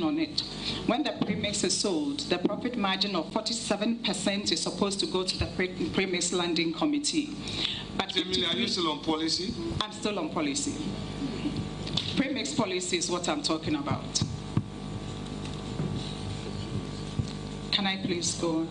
on it. When the premix is sold, the profit margin of 47% is supposed to go to the premix landing committee. But Emily, are you still on policy? I'm still on policy. Premix policy is what I'm talking about. Can I please go on?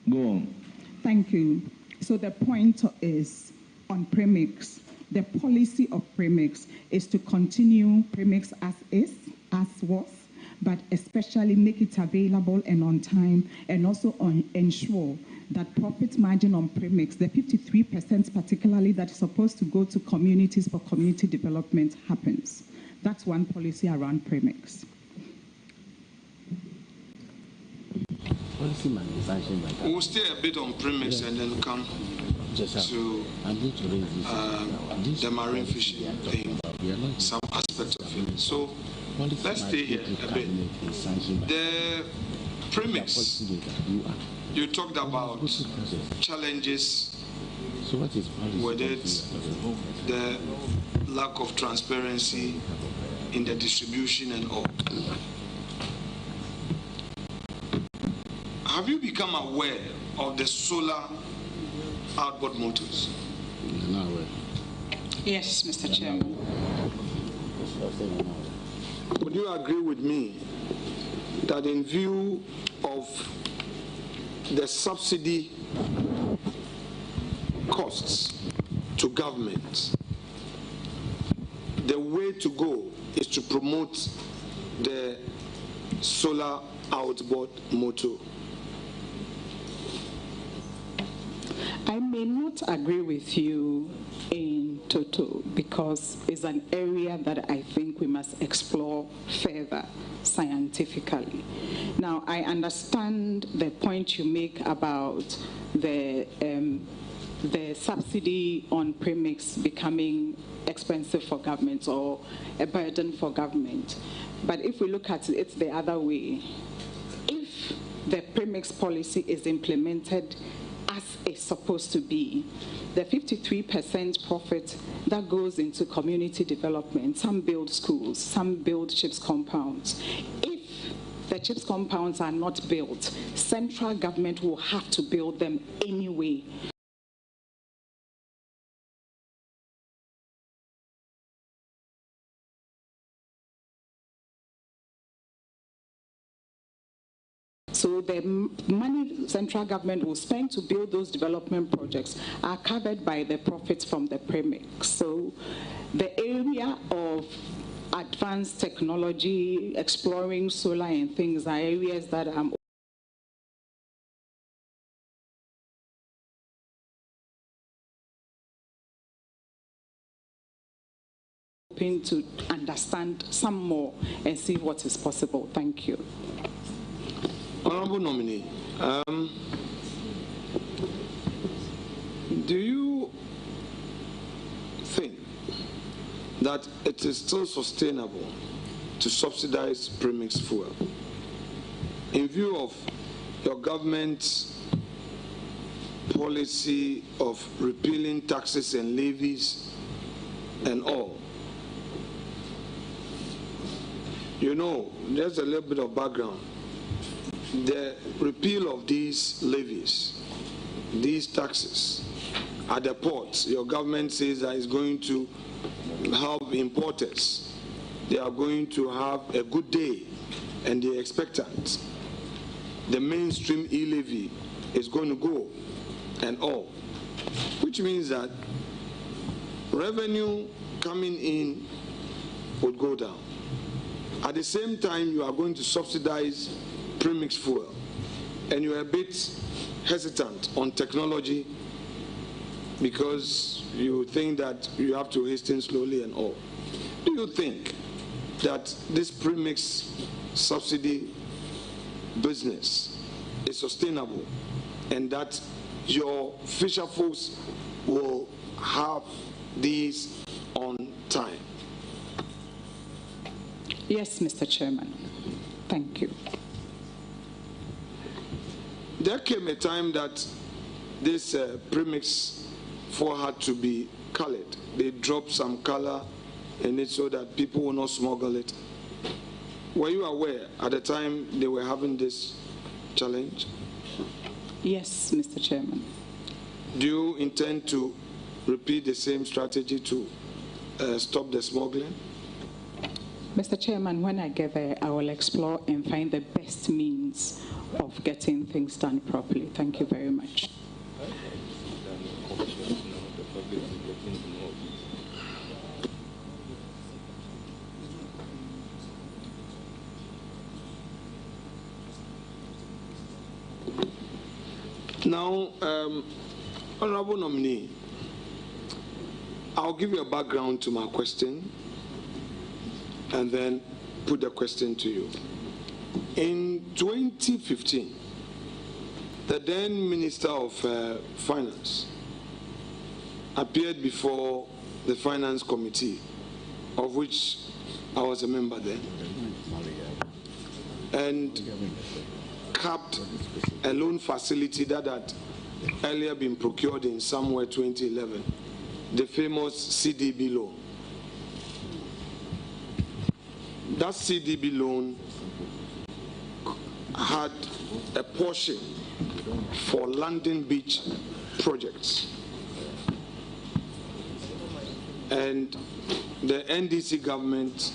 Go on. Thank you. So the point is on premix. The policy of premix is to continue premix as is, as was, but especially make it available and on time, and also ensure that profit margin on premix, the 53% particularly that is supposed to go to communities for community development, happens. That's one policy around premix. We'll stay a bit on premix and then come to the marine fishing thing, some aspects of it. So let's stay here a bit. The premix, you talked about challenges with it, the lack of transparency in the distribution and all. Have you become aware of the solar outboard motors? Yes, Mr. Chairman. Would you agree with me that in view of the subsidy costs to government, the way to go is to promote the solar outboard motor? I may not agree with you in total because it's an area that I think we must explore further scientifically. Now, I understand the point you make about the subsidy on premix becoming expensive for government or a burden for government. But if we look at it, it's the other way. If the premix policy is implemented as it's supposed to be, the 53% profit that goes into community development, some build schools, some build CHIPS compounds. If the CHIPS compounds are not built, central government will have to build them anyway. So the money central government will spend to build those development projects are covered by the profits from the premix. So the area of advanced technology, exploring solar and things are areas that I'm hoping to understand some more and see what is possible. Thank you. Honorable nominee, do you think that it is still sustainable to subsidize premix fuel in view of your government's policy of repealing taxes and levies and all? You know, there's a little bit of background. The repeal of these levies, these taxes at the ports, your government says that it's going to help importers. They are going to have a good day and they're expectant. The mainstream e-levy is going to go and all, which means that revenue coming in would go down. At the same time, you are going to subsidize premix fuel, and you're a bit hesitant on technology because you think that you have to hasten slowly and all. Do you think that this premix subsidy business is sustainable and that your fisher folks will have these on time? Yes, Mr. Chairman. Thank you. There came a time that this premix 4 had to be colored. They dropped some color in it so that people will not smuggle it. Were you aware at the time they were having this challenge? Yes, Mr. Chairman. Do you intend to repeat the same strategy to stop the smuggling? Mr. Chairman, when I get there, I will explore and find the best means of getting things done properly. Thank you very much. Now, Honorable Nominee, I'll give you a background to my question and then put the question to you. In 2015, the then Minister of Finance appeared before the Finance Committee, of which I was a member then, and capped a loan facility that had earlier been procured in somewhere 2011, the famous CDB loan. That CDB loan had a portion for London Beach projects. And the NDC government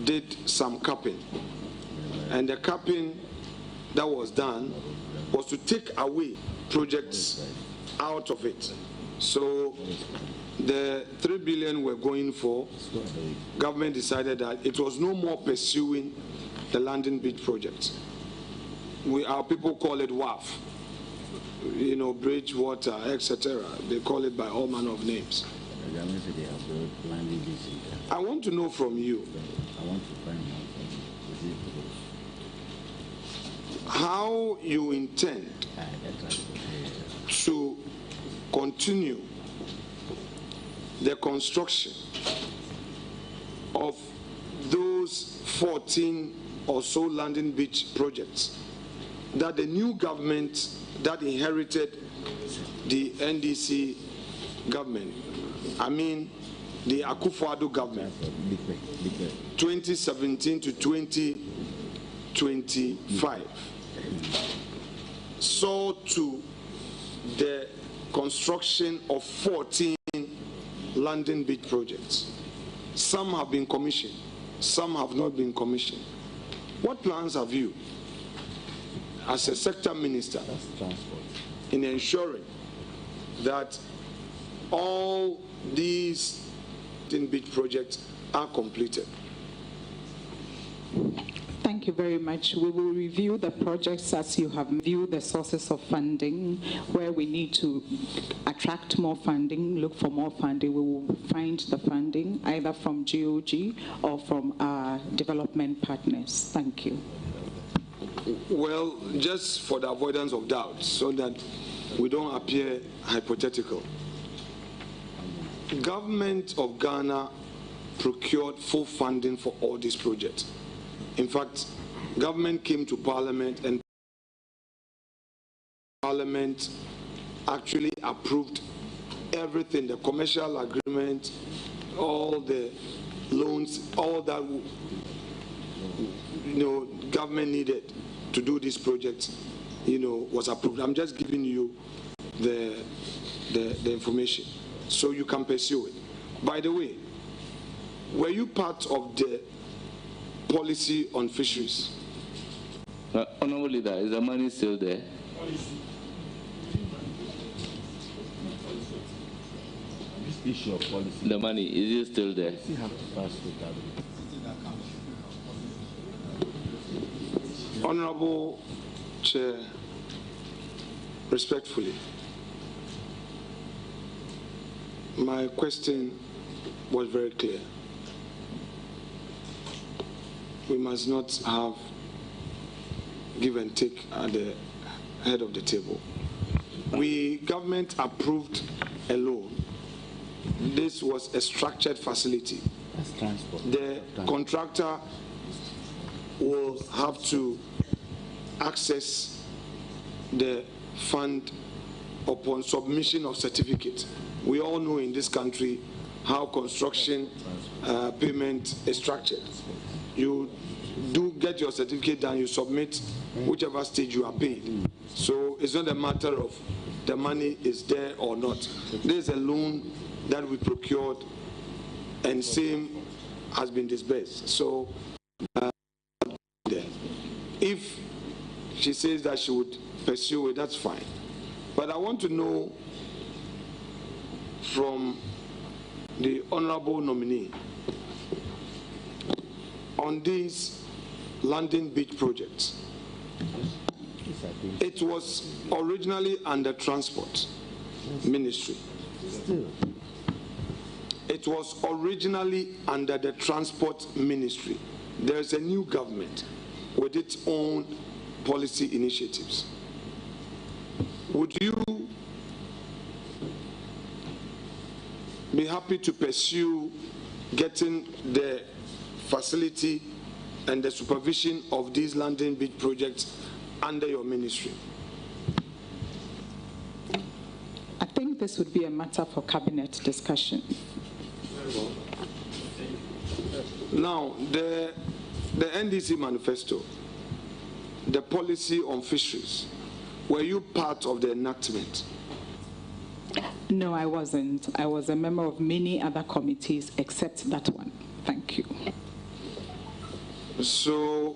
did some capping. And the capping that was done was to take away projects out of it. So the 3 billion we're going for, government decided that it was no more pursuing the London Beach project. Our people call it WAF, you know, Bridgewater, etc. They call it by all manner of names. I want to know from you, how you intend to continue the construction of those 14 or so London Beach projects that the new government that inherited the NDC government, I mean the Akufo-Addo government, 2017 to 2025, saw to the construction of 14 London Beach projects. Some have been commissioned, some have not been commissioned. What plans have you, as a sector minister, in ensuring that all these London Beach projects are completed? Thank you very much. We will review the projects as you have reviewed the sources of funding. Where we need to attract more funding, look for more funding, we will find the funding either from GOG or from our development partners. Thank you. Well, just for the avoidance of doubt, so that we don't appear hypothetical, Government of Ghana procured full funding for all these projects. In fact, government came to Parliament and Parliament actually approved everything, the commercial agreement, all the loans, all that, you know, government needed to do this project, you know, was approved. I'm just giving you the information so you can pursue it. By the way, were you part of the policy on fisheries? Honorable Leader, is the money still there? This issue of policy. The money, is it still there? We have to pass the cabinet. Honorable Chair, respectfully, my question was very clear. We must not have give and take at the head of the table. Government approved a loan. This was a structured facility. That's transport. The contractor will have to access the fund upon submission of certificate. We all know in this country how construction payment is structured. You do get your certificate and you submit whichever stage you are paid. So it's not a matter of the money is there or not. There's a loan that we procured and same has been disbursed. So if she says that she would pursue it, that's fine. But I want to know from the honorable nominee on these landing beach projects. It was originally under Transport Ministry. It was originally under the Transport Ministry. There is a new government with its own policy initiatives. Would you be happy to pursue getting the facility and the supervision of these landing beach projects under your ministry? I think this would be a matter for cabinet discussion. Now, the NDC manifesto, the policy on fisheries, were you part of the enactment? No, I wasn't. I was a member of many other committees except that one. Thank you. So,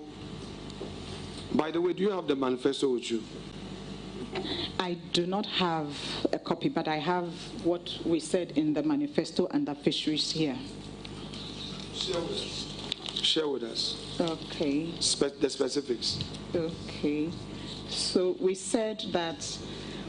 by the way, do you have the manifesto with you? I do not have a copy, but I have what we said in the manifesto under fisheries here. Share with us. Okay. The specifics. Okay. So we said that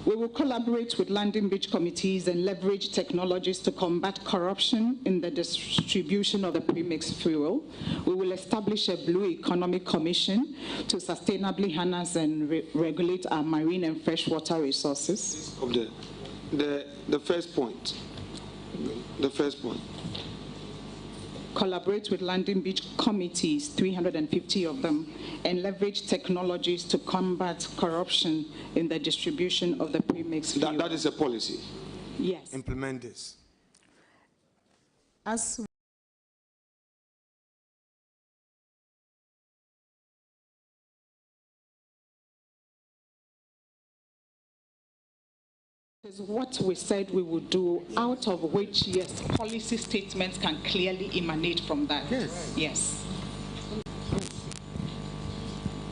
we will collaborate with landing beach committees and leverage technologies to combat corruption in the distribution of the premixed fuel. We will establish a Blue Economy Commission to sustainably harness and regulate our marine and freshwater resources. Of the first point. The first point. Collaborate with landing beach committees, 350 of them, and leverage technologies to combat corruption in the distribution of the premixed fuel. That is a policy? Yes. Implement this. As is what we said we would do, out of which, yes, policy statements can clearly emanate from that. Yes. Yes.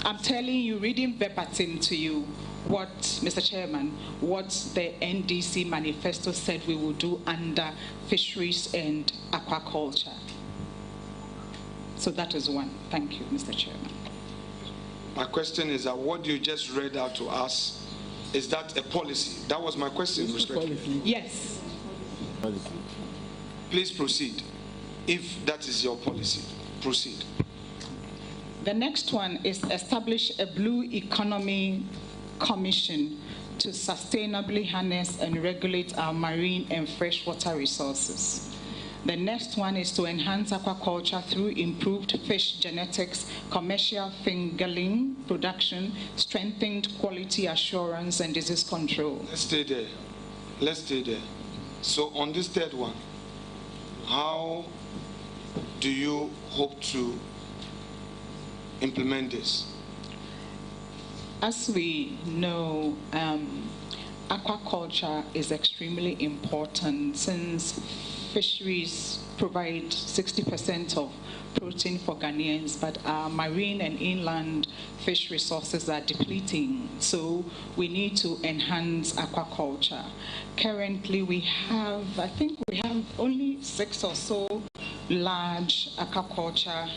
I'm telling you, reading verbatim to you, what, Mr. Chairman, what the NDC manifesto said we would do under fisheries and aquaculture. So that is one. Thank you, Mr. Chairman. My question is that what you just read out to us, is that a policy? That was my question, respectfully. Yes. Policy. Please proceed. If that is your policy, proceed. The next one is establish a Blue Economy Commission to sustainably harness and regulate our marine and freshwater resources. The next one is to enhance aquaculture through improved fish genetics, commercial fingerling production, strengthened quality assurance, and disease control. Let's stay there. Let's stay there. So on this third one, how do you hope to implement this? As we know, aquaculture is extremely important since fisheries provide 60% of protein for Ghanaians, but our marine and inland fish resources are depleting. So we need to enhance aquaculture. Currently we have, I think we have only 6 or so large aquaculture,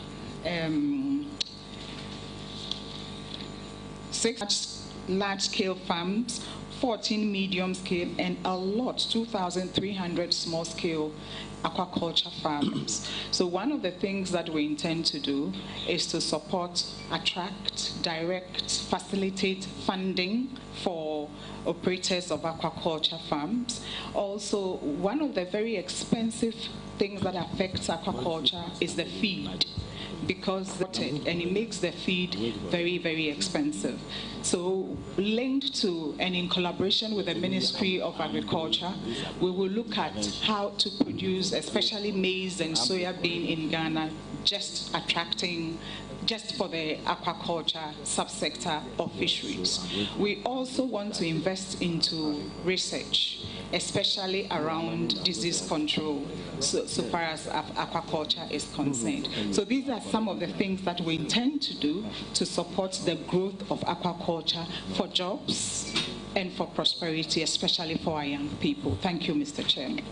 6 large-scale farms, 14 medium-scale, and a lot, 2,300 small-scale aquaculture farms. So one of the things that we intend to do is to support, attract, direct, facilitate funding for operators of aquaculture farms. Also, one of the very expensive things that affect aquaculture is the feed, because and it makes the feed very, very expensive. So linked to and in collaboration with the Ministry of Agriculture, we will look at how to produce especially maize and soya bean in Ghana, just for the aquaculture subsector of fisheries. We also want to invest into research, especially around disease control, so far as aquaculture is concerned. So these are some of the things that we intend to do to support the growth of aquaculture for jobs and for prosperity, especially for our young people. Thank you, Mr. Chairman.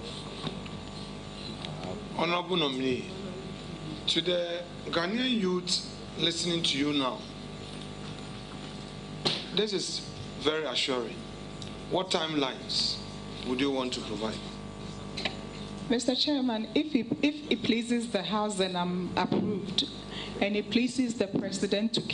Honorable nominee, to the Ghanaian youth listening to you now, this is very assuring. What timelines would you want to provide? Mr. Chairman, if it pleases the House, then I'm approved, and it pleases the President to keep